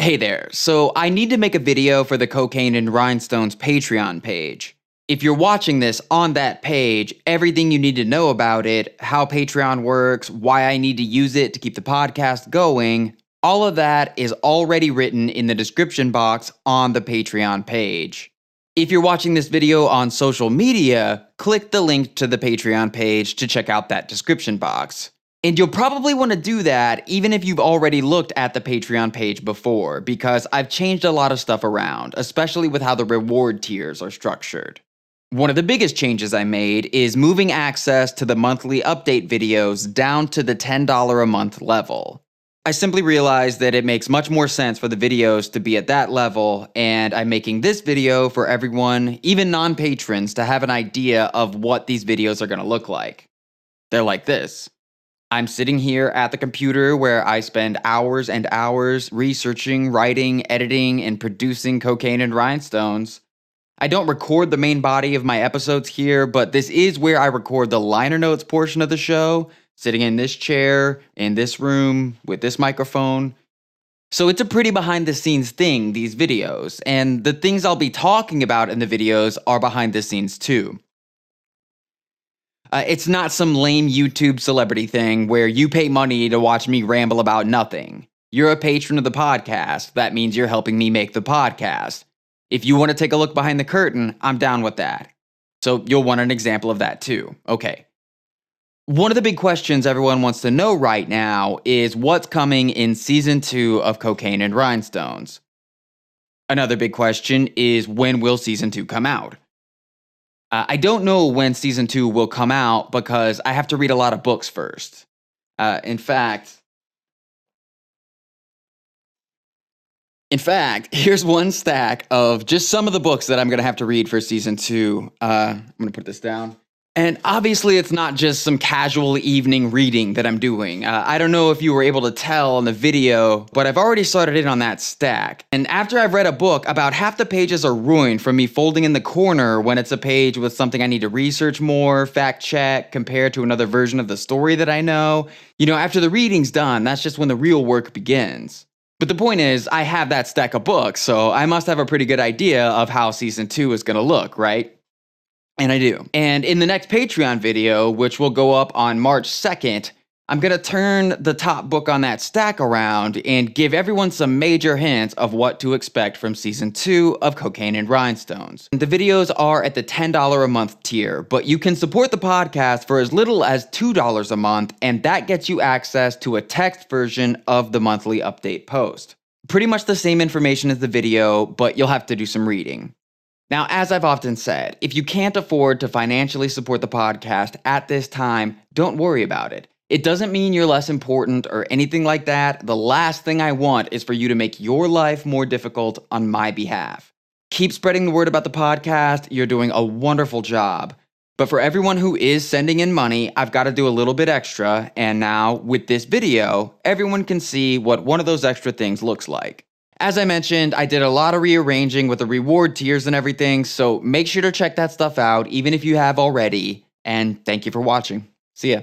Hey there, so I need to make a video for the Cocaine and Rhinestones Patreon page. If you're watching this on that page, everything you need to know about it, how Patreon works, why I need to use it to keep the podcast going, all of that is already written in the description box on the Patreon page. If you're watching this video on social media, click the link to the Patreon page to check out that description box. And you'll probably want to do that even if you've already looked at the Patreon page before, because I've changed a lot of stuff around, especially with how the reward tiers are structured. One of the biggest changes I made is moving access to the monthly update videos down to the $10 a month level. I simply realized that it makes much more sense for the videos to be at that level, and I'm making this video for everyone, even non-patrons, to have an idea of what these videos are going to look like. They're like this. I'm sitting here at the computer where I spend hours and hours researching, writing, editing, and producing Cocaine and Rhinestones. I don't record the main body of my episodes here, but this is where I record the liner notes portion of the show, sitting in this chair, in this room, with this microphone. So it's a pretty behind the scenes thing, these videos, and the things I'll be talking about in the videos are behind the scenes too. It's not some lame YouTube celebrity thing where you pay money to watch me ramble about nothing. You're a patron of the podcast. That means you're helping me make the podcast. If you want to take a look behind the curtain, I'm down with that. So you'll want an example of that too. Okay. One of the big questions everyone wants to know right now is what's coming in Season 2 of Cocaine and Rhinestones. Another big question is when will Season 2 come out? I don't know when Season 2 will come out because I have to read a lot of books first. In fact, here's one stack of just some of the books that I'm going to have to read for Season 2. I'm going to put this down. And obviously, it's not just some casual evening reading that I'm doing. I don't know if you were able to tell in the video, but I've already started in on that stack. And after I've read a book, about half the pages are ruined from me folding in the corner when it's a page with something I need to research more, fact check, compare to another version of the story that I know. You know, after the reading's done, that's just when the real work begins. But the point is, I have that stack of books, so I must have a pretty good idea of how Season 2 is going to look, right? And I do. And in the next Patreon video, which will go up on March 2nd, I'm going to turn the top book on that stack around and give everyone some major hints of what to expect from Season 2 of Cocaine and Rhinestones. The videos are at the $10 a month tier, but you can support the podcast for as little as $2 a month, and that gets you access to a text version of the monthly update post. Pretty much the same information as the video, but you'll have to do some reading. Now, as I've often said, if you can't afford to financially support the podcast at this time, don't worry about it. It doesn't mean you're less important or anything like that. The last thing I want is for you to make your life more difficult on my behalf. Keep spreading the word about the podcast. You're doing a wonderful job. But for everyone who is sending in money, I've got to do a little bit extra. And now, with this video, everyone can see what one of those extra things looks like. As I mentioned, I did a lot of rearranging with the reward tiers and everything, so make sure to check that stuff out, even if you have already, and thank you for watching. See ya.